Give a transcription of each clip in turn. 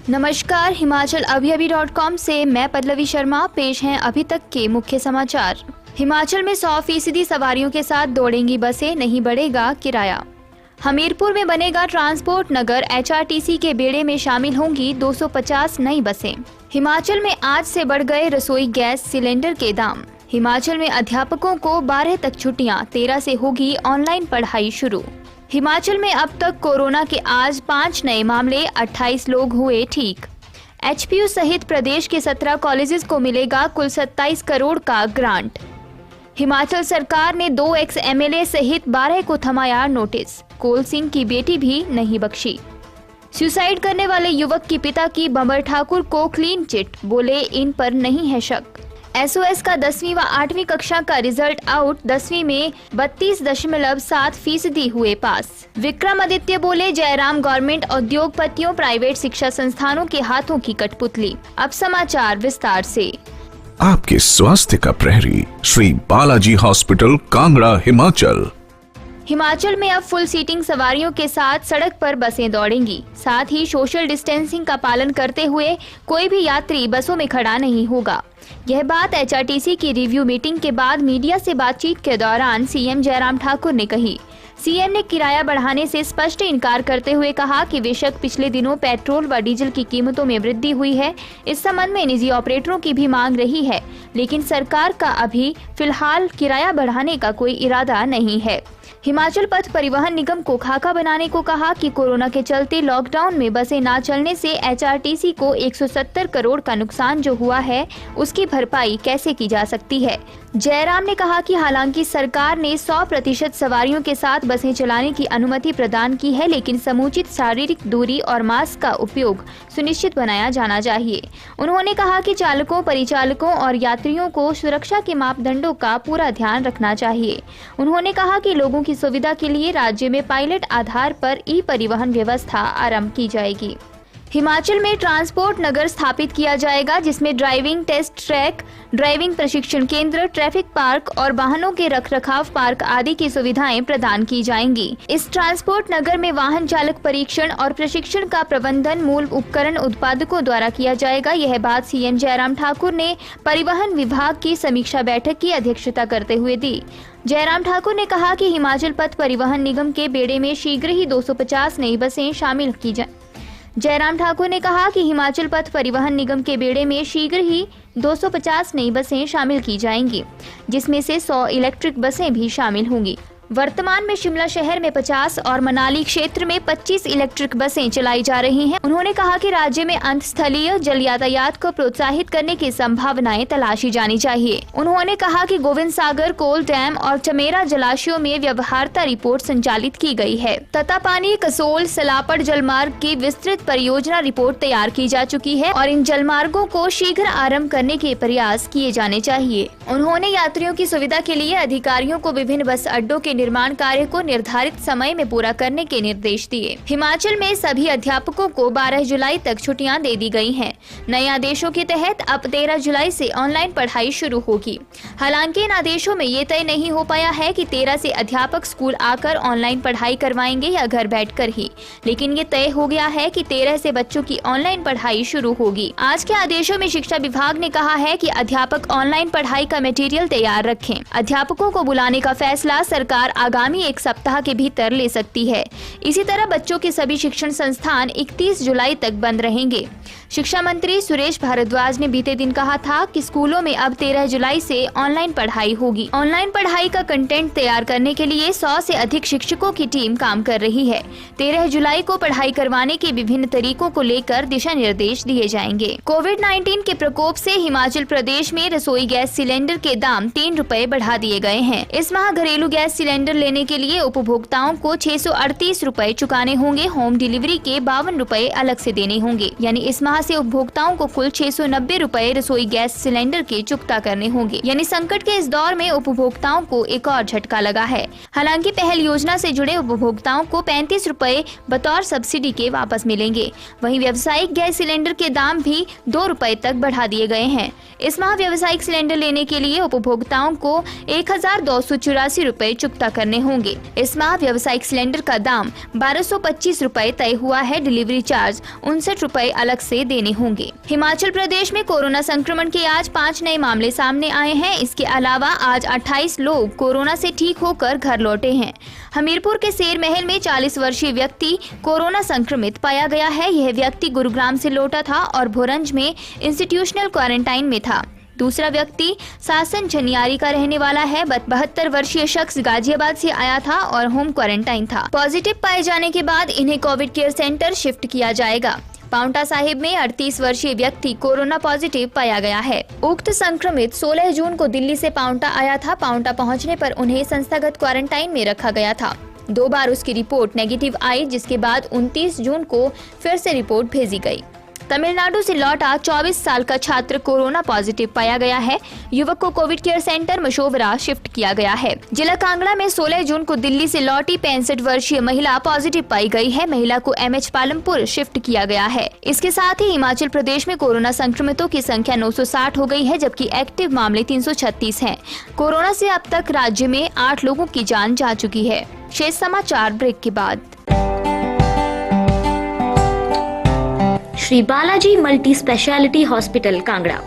नमस्कार, हिमाचल अभी.com से मैं पल्लवी शर्मा। पेश हैं अभी तक के मुख्य समाचार। हिमाचल में 100% सवारियों के साथ दौड़ेंगी बसें, नहीं बढ़ेगा किराया। हमीरपुर में बनेगा ट्रांसपोर्ट नगर, HRTC के बेड़े में शामिल होंगी 250 नई बसें। हिमाचल में आज से बढ़ गए रसोई गैस सिलेंडर के दाम। हिमाचल में अध्यापकों को 12 तक छुट्टियां, 13 से होगी ऑनलाइन पढ़ाई शुरू। हिमाचल में अब तक कोरोना के आज 5 नए मामले, 28 लोग हुए ठीक। HPU सहित प्रदेश के 17 कॉलेजेस को मिलेगा कुल 27 करोड़ का ग्रांट। हिमाचल सरकार ने 2 ex-MLA सहित 12 को थमाया नोटिस। कोल सिंह की बेटी भी नहीं बख्शी। सुसाइड करने वाले युवक के पिता की बंबर ठाकुर को क्लीन चिट, बोले इन पर नहीं है शक। SOS का 10वीं व 8वीं कक्षा का रिजल्ट आउट, 10वीं में 32.7% हुए पास। विक्रमादित्य बोले जयराम गवर्नमेंट उद्योगपतियों, प्राइवेट शिक्षा संस्थानों के हाथों की कठपुतली। अब समाचार विस्तार से। आपके स्वास्थ्य का प्रहरी श्री बालाजी हॉस्पिटल, कांगड़ा, हिमाचल। हिमाचल में अब फुल सीटिंग सवारियों के साथ सड़क पर बसें दौड़ेंगी। साथ ही सोशल डिस्टेंसिंग का पालन करते हुए कोई भी यात्री बसों में खड़ा नहीं होगा। यह बात HRTC की रिव्यू मीटिंग के बाद मीडिया से बातचीत के दौरान CM जयराम ठाकुर ने कही। CM ने किराया बढ़ाने से स्पष्ट इनकार करते हुए कहा कि बेशक पिछले दिनों पेट्रोल व डीजल की कीमतों में वृद्धि हुई है, इस संबंध में निजी ऑपरेटरों की भी मांग रही है, लेकिन सरकार का अभी फिलहाल किराया बढ़ाने का कोई इरादा नहीं है। हिमाचल पथ परिवहन निगम को खाका बनाने को कहा कि कोरोना के चलते लॉकडाउन में बसें न चलने से HRTC को 170 करोड़ का नुकसान जो हुआ है, उसकी भरपाई कैसे की जा सकती है। जयराम ने कहा कि हालांकि सरकार ने 100% सवारियों के साथ बसें चलाने की अनुमति प्रदान की है, लेकिन समुचित शारीरिक दूरी और मास्क का उपयोग सुनिश्चित बनाया जाना चाहिए। उन्होंने कहा कि चालकों, परिचालकों और यात्रियों को सुरक्षा के मापदंडों का पूरा ध्यान रखना चाहिए। उन्होंने कहा कि लोगों की सुविधा के लिए राज्य में पायलट आधार पर ई-परिवहन व्यवस्था आरंभ की जाएगी। हिमाचल में ट्रांसपोर्ट नगर स्थापित किया जाएगा, जिसमें ड्राइविंग टेस्ट ट्रैक, ड्राइविंग प्रशिक्षण केंद्र, ट्रैफिक पार्क और वाहनों के रखरखाव पार्क आदि की सुविधाएं प्रदान की जाएंगी। इस ट्रांसपोर्ट नगर में वाहन चालक परीक्षण और प्रशिक्षण का प्रबंधन मूल उपकरण उत्पादकों द्वारा किया जाएगा। यह बात CM जयराम ठाकुर ने परिवहन विभाग की समीक्षा बैठक की अध्यक्षता करते हुए दी। जयराम ठाकुर ने कहा कि हिमाचल पथ परिवहन निगम के बेड़े में शीघ्र ही 250 नई बसें शामिल की जाएं। जयराम ठाकुर ने कहा कि हिमाचल पथ परिवहन निगम के बेड़े में शीघ्र ही 250 नई बसें शामिल की जाएंगी, जिसमें से 100 इलेक्ट्रिक बसें भी शामिल होंगी। वर्तमान में शिमला शहर में 50 और मनाली क्षेत्र में 25 इलेक्ट्रिक बसें चलाई जा रही हैं। उन्होंने कहा कि राज्य में अंतस्थलीय जल यातायात को प्रोत्साहित करने की संभावनाएं तलाशी जानी चाहिए। उन्होंने कहा कि गोविंद सागर, कोल डैम और चमेरा जलाशयों में व्यवहार्यता रिपोर्ट संचालित की गई है। तत्तापानी, कसोल, सलापड़ जलमार्ग की विस्तृत परियोजना रिपोर्ट तैयार की जा चुकी है और इन जलमार्गों को शीघ्र आरम्भ करने के प्रयास किए जाने चाहिए। उन्होंने यात्रियों की सुविधा के लिए अधिकारियों को विभिन्न बस अड्डों के निर्माण कार्य को निर्धारित समय में पूरा करने के निर्देश दिए। हिमाचल में सभी अध्यापकों को 12 जुलाई तक छुट्टियां दे दी गई हैं। नए आदेशों के तहत अब 13 जुलाई से ऑनलाइन पढ़ाई शुरू होगी। हालांकि इन आदेशों में ये तय नहीं हो पाया है कि 13 से अध्यापक स्कूल आकर ऑनलाइन पढ़ाई करवाएंगे या घर बैठकर ही, लेकिन ये तय हो गया है कि 13 से बच्चों की ऑनलाइन पढ़ाई शुरू होगी। आज के आदेशों में शिक्षा विभाग ने कहा है कि अध्यापक ऑनलाइन पढ़ाई का मटेरियल तैयार रखें। अध्यापकों को बुलाने का फैसला सरकार आगामी 1 सप्ताह के भीतर ले सकती है। इसी तरह बच्चों के सभी शिक्षण संस्थान 31 जुलाई तक बंद रहेंगे। शिक्षा मंत्री सुरेश भारद्वाज ने बीते दिन कहा था कि स्कूलों में अब 13 जुलाई से ऑनलाइन पढ़ाई होगी। ऑनलाइन पढ़ाई का कंटेंट तैयार करने के लिए 100 से अधिक शिक्षकों की टीम काम कर रही है। 13 जुलाई को पढ़ाई करवाने के विभिन्न तरीकों को लेकर दिशा निर्देश दिए जाएंगे। कोविड-19 के प्रकोप से हिमाचल प्रदेश में रसोई गैस सिलेंडर के दाम 3 रुपए बढ़ा दिए गए हैं। इस माह घरेलू गैस सिलेंडर लेने के लिए उपभोक्ताओं को 638 रुपए चुकाने होंगे। होम डिलीवरी के 52 रुपए अलग से देने होंगे, यानी इस माह से उपभोक्ताओं को कुल 690 रुपए रसोई गैस सिलेंडर के चुकता करने होंगे। यानी संकट के इस दौर में उपभोक्ताओं को एक और झटका लगा है। हालांकि पहल योजना से जुड़े उपभोक्ताओं को 35 रुपए बतौर सब्सिडी के वापस मिलेंगे। वहीं व्यावसायिक गैस सिलेंडर के दाम भी 2 रुपए तक बढ़ा दिए गए हैं। इस माह व्यावसायिक सिलेंडर लेने के लिए उपभोक्ताओं को 1284 रुपए चुकता चुकता करने होंगे। इस माह व्यावसायिक सिलेंडर का दाम 1225 रुपए तय हुआ है। डिलीवरी चार्ज 59 रुपए अलग से देने होंगे। हिमाचल प्रदेश में कोरोना संक्रमण के आज 5 नए मामले सामने आए हैं। इसके अलावा आज 28 लोग कोरोना से ठीक होकर घर लौटे हैं। हमीरपुर के शेर महल में 40 वर्षीय व्यक्ति कोरोना संक्रमित पाया गया है। यह व्यक्ति गुरुग्राम से लौटा था और भोरंज में इंस्टीट्यूशनल क्वारंटाइन में था। दूसरा व्यक्ति सासन झनियारी का रहने वाला है। 72 वर्षीय शख्स गाजियाबाद से आया था और होम क्वारंटाइन था। पॉजिटिव पाए जाने के बाद इन्हें कोविड केयर सेंटर शिफ्ट किया जाएगा। पाउंटा साहिब में 38 वर्षीय व्यक्ति कोरोना पॉजिटिव पाया गया है। उक्त संक्रमित 16 जून को दिल्ली से पाउंटा आया था। पाउंटा पहुंचने पर उन्हें संस्थागत क्वारंटाइन में रखा गया था। 2 बार उसकी रिपोर्ट नेगेटिव आई, जिसके बाद 29 जून को फिर से रिपोर्ट भेजी गई। तमिलनाडु से लौटा 24 साल का छात्र कोरोना पॉजिटिव पाया गया है। युवक को कोविड केयर सेंटर मशोवरा शिफ्ट किया गया है। जिला कांगड़ा में 16 जून को दिल्ली से लौटी 65 वर्षीय महिला पॉजिटिव पाई गई है। महिला को MH पालमपुर शिफ्ट किया गया है। इसके साथ ही हिमाचल प्रदेश में कोरोना संक्रमितों की संख्या 960 हो गई है, जबकि एक्टिव मामले 336 हैं। कोरोना से अब तक राज्य में 8 लोगों की जान जा चुकी है। शेष समाचार ब्रेक के बाद। Shri Balaji multi speciality hospital Kangra,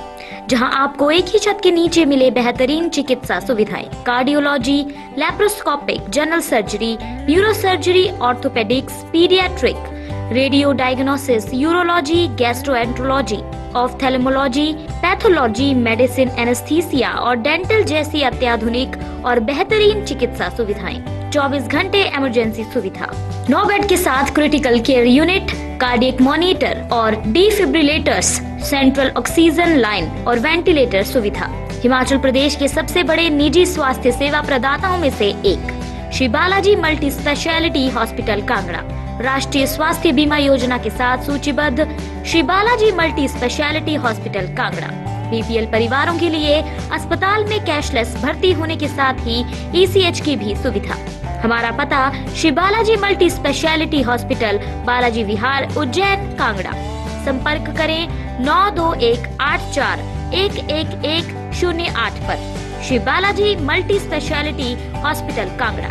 जहां आपको एक ही छत के नीचे मिले बेहतरीन चिकित्सा सुविधाएं, cardiology, laparoscopic, general surgery, neuro surgery, orthopaedics, paediatric, radio diagnosis, urology, gastroenterology, ophthalmology, pathology, medicine, anaesthesia और डेंटल जैसी अत्याधुनिक और बेहतरीन चिकित्सा सुविधाएं, 24 घंटे इमरजेंसी सुविधा, 9 बेड के साथ critical care unit, cardiac monitor और डिफिब्रिलेटर्स, सेंट्रल ऑक्सीजन लाइन और वेंटिलेटर सुविधा। हिमाचल प्रदेश के सबसे बड़े निजी स्वास्थ्य सेवा प्रदाताओं में से एक Shri Balaji multi speciality hospital Kangra राष्ट्रीय स्वास्थ्य बीमा योजना के साथ सूचीबद्ध Shri Balaji multi speciality hospital Kangra BPL परिवारों के लिए अस्पताल में कैशलेस भर्ती होने के साथ ही ECH की भी सुविधा। हमारा पता Shri Balaji multi speciality hospital, Balaji Vihar, Ujjain, Kangra. संपर्क करें 9218411108 पर। Shri Balaji multi speciality hospital Kangra.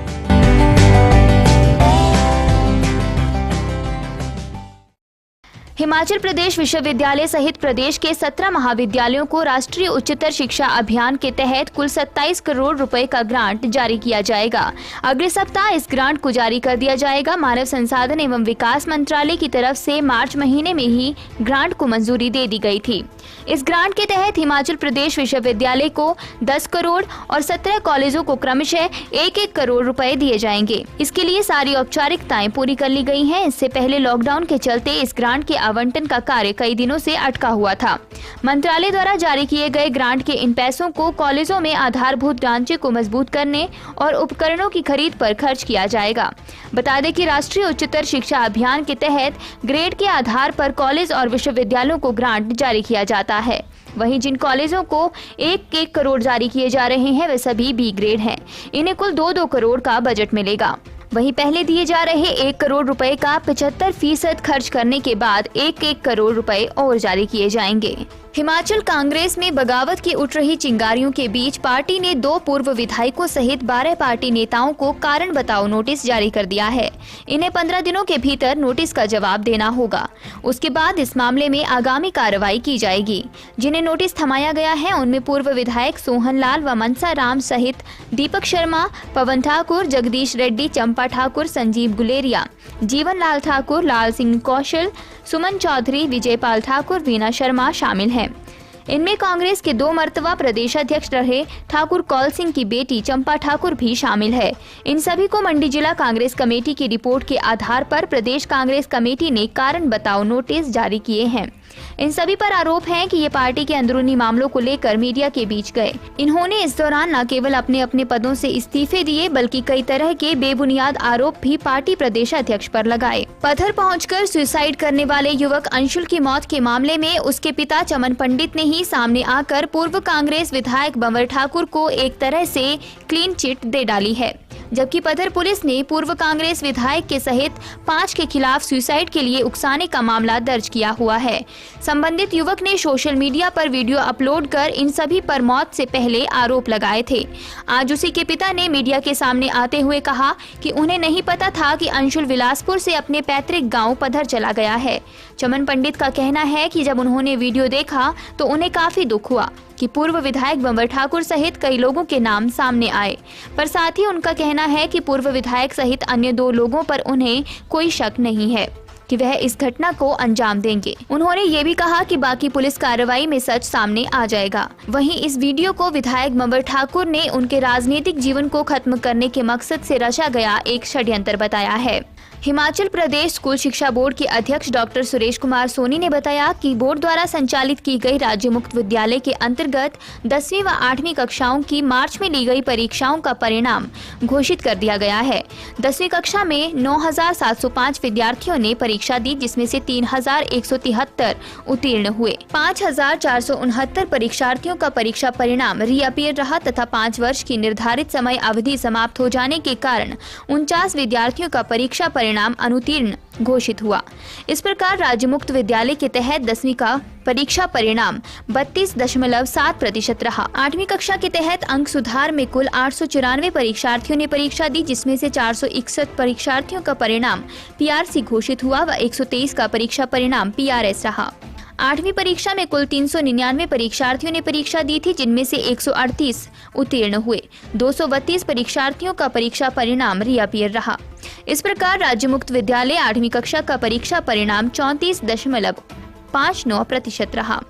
Himachal Pradesh विश्वविद्यालय सहित प्रदेश के 17 महाविद्यालयों को राष्ट्रीय उच्चतर शिक्षा अभियान के तहत कुल 27 करोड़ रुपए का ग्रांट जारी किया जाएगा। अगले सप्ताह इस ग्रांट को जारी कर दिया जाएगा। मानव संसाधन एवं विकास मंत्रालय की तरफ से मार्च महीने में ही ग्रांट को मंजूरी दे दी गई थी। इस ग्रांट के तहत हिमाचल प्रदेश विश्वविद्यालय को 10 करोड़ और 17 कॉलेजों को क्रमशः 1-1 करोड़ रुपए दिए जाएंगे। इसके लिए सारी औपचारिकताएं पूरी कर ली गई हैं। इससे पहले लॉकडाउन के चलते इस ग्रांट के आवंटन का कार्य कई दिनों से अटका हुआ था। मंत्रालय द्वारा जारी किए गए ग्रांट के इन पैसों को कॉलेजों में आधारभूत ढांचे को मजबूत करने और उपकरणों की खरीद पर खर्च किया जाएगा। बता दें कि राष्ट्रीय उच्चतर शिक्षा अभियान के तहत ग्रेड के आधार पर कॉलेज और विश्वविद्यालयों को ग्रांट जारी किया जाता है। वहीं जिन कॉलेजों को 1-1 करोड़ जारी किए जा रहे हैं वे सभी B ग्रेड हैं। इन्हें कुल 2-2 करोड़ का बजट मिलेगा। वहीं पहले दिए जा रहे 1 करोड़ रुपए का 75% खर्च करने के बाद 1-1 करोड़ रुपए और जारी किए जाएंगे। हिमाचल कांग्रेस में बगावत की उठ रही चिंगारियों के बीच पार्टी ने 2 पूर्व विधायकों सहित 12 पार्टी नेताओं को कारण बताओ नोटिस जारी कर दिया है। इन्हें 15 दिनों के भीतर नोटिस का जवाब देना होगा। उसके बाद इस मामले में आगामी कार्रवाई की जाएगी। जिन्हें नोटिस थमाया गया है उनमें पूर्व विधायक सोहन लाल व मनसा राम सहित दीपक शर्मा, पवन ठाकुर, जगदीश रेड्डी, चंपा ठाकुर, संजीव गुलेरिया, जीवन लाल ठाकुर, लाल सिंह कौशल, सुमन चौधरी, विजयपाल ठाकुर, वीना शर्मा शामिल हैं। इनमें कांग्रेस के 2 मर्तबा प्रदेशाध्यक्ष रहे ठाकुर कौल सिंह की बेटी चंपा ठाकुर भी शामिल है। इन सभी को मंडी जिला कांग्रेस कमेटी की रिपोर्ट के आधार पर प्रदेश कांग्रेस कमेटी ने कारण बताओ नोटिस जारी किए हैं। इन सभी पर आरोप है कि ये पार्टी के अंदरूनी मामलों को लेकर मीडिया के बीच गए। इन्होंने इस दौरान न केवल अपने अपने पदों से इस्तीफे दिए बल्कि कई तरह के बेबुनियाद आरोप भी पार्टी प्रदेशाध्यक्ष पर लगाए। पत्थर पहुंचकर सुसाइड करने वाले युवक अंशुल की मौत के मामले में उसके पिता चमन पंडित ने ही सामने आकर पूर्व कांग्रेस विधायक बंवर ठाकुर को एक तरह से क्लीन चिट दे डाली है। जबकि पधर पुलिस ने पूर्व कांग्रेस विधायक के सहित 5 के खिलाफ सुसाइड के लिए उकसाने का मामला दर्ज किया हुआ है। संबंधित युवक ने सोशल मीडिया पर वीडियो अपलोड कर इन सभी पर मौत से पहले आरोप लगाए थे। आज उसी के पिता ने मीडिया के सामने आते हुए कहा कि उन्हें नहीं पता था कि अंशुल बिलासपुर से अपने पैतृक गांव पधर चला गया है। चमन पंडित का कहना है कि जब उन्होंने वीडियो देखा तो उन्हें काफी दुख हुआ कि पूर्व विधायक बंबर ठाकुर सहित कई लोगों के नाम सामने आए, पर साथ ही उनका कहना है कि पूर्व विधायक सहित अन्य 2 लोगों पर उन्हें कोई शक नहीं है कि वह इस घटना को अंजाम देंगे। उन्होंने ये भी कहा कि बाकी पुलिस कार्रवाई में सच सामने आ जाएगा। वहीं इस वीडियो को विधायक बंबर ठाकुर ने उनके राजनीतिक जीवन को खत्म करने के मकसद से रचा गया एक षड्यंत्र बताया है। हिमाचल प्रदेश स्कूल शिक्षा बोर्ड के अध्यक्ष डॉक्टर सुरेश कुमार सोनी ने बताया कि बोर्ड द्वारा संचालित की गई राज्य मुक्त विद्यालय के अंतर्गत 10वीं व 8वीं कक्षाओं की मार्च में ली गई परीक्षाओं का परिणाम घोषित कर दिया गया है। 10वीं कक्षा में 9,705 विद्यार्थियों ने परीक्षा दी, जिसमें से 3,173 उत्तीर्ण हुए। 5,469 परीक्षार्थियों का परीक्षा परिणाम रीअपियर रहा तथा 5 वर्ष की निर्धारित समय अवधि समाप्त हो जाने के कारण 49 विद्यार्थियों का परीक्षा परिणाम अनुत्तीर्ण घोषित हुआ। इस प्रकार राज्य मुक्त विद्यालय के तहत 10वीं का परीक्षा परिणाम 32.7% रहा। 8वीं कक्षा के तहत अंक सुधार में कुल 894 परीक्षार्थियों ने परीक्षा दी, जिसमें से 461 परीक्षार्थियों का परिणाम पीआरसी घोषित हुआ व 123 का परीक्षा परिणाम पीआरएस रहा। 8वीं परीक्षा में कुल 399 परीक्षार्थियों ने परीक्षा दी थी, जिनमें से 138 उत्तीर्ण हुए। 232 परीक्षार्थियों का परीक्षा परिणाम रीअपियर रहा। इस प्रकार राज्य मुक्त विद्यालय 8वीं कक्षा का परीक्षा परिणाम 34.59% रहा।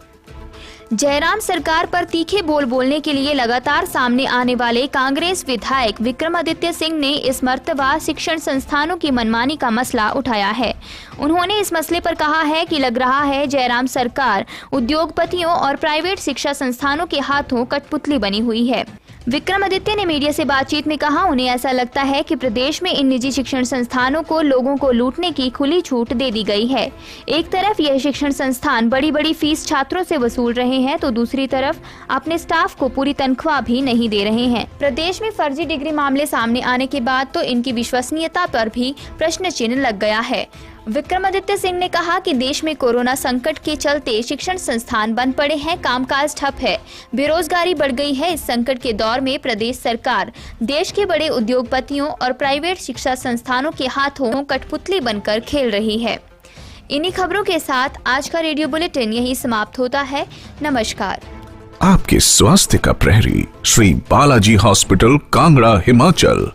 जयराम सरकार पर तीखे बोल बोलने के लिए लगातार सामने आने वाले कांग्रेस विधायक विक्रमादित्य सिंह ने इस मर्तबा शिक्षण संस्थानों की मनमानी का मसला उठाया है। उन्होंने इस मसले पर कहा है कि लग रहा है जयराम सरकार उद्योगपतियों और प्राइवेट शिक्षा संस्थानों के हाथों कठपुतली बनी हुई है। विक्रमादित्य ने मीडिया से बातचीत में कहा, उन्हें ऐसा लगता है कि प्रदेश में इन निजी शिक्षण संस्थानों को लोगों को लूटने की खुली छूट दे दी गई है। एक तरफ यह शिक्षण संस्थान बड़ी बड़ी फीस छात्रों से वसूल रहे हैं, तो दूसरी तरफ अपने स्टाफ को पूरी तनख्वाह भी नहीं दे रहे हैं। प्रदेश में फर्जी डिग्री मामले सामने आने के बाद तो इनकी विश्वसनीयता पर भी प्रश्न चिन्ह लग गया है। विक्रमादित्य सिंह ने कहा कि देश में कोरोना संकट के चलते शिक्षण संस्थान बंद पड़े हैं, कामकाज ठप है, बेरोजगारी बढ़ गई है। इस संकट के दौर में प्रदेश सरकार देश के बड़े उद्योगपतियों और प्राइवेट शिक्षा संस्थानों के हाथों कठपुतली बनकर खेल रही है। इन्हीं खबरों के साथ आज का रेडियो बुलेटिन यही समाप्त होता है। नमस्कार। आपके स्वास्थ्य का प्रहरी श्री बालाजी हॉस्पिटल, कांगड़ा, हिमाचल।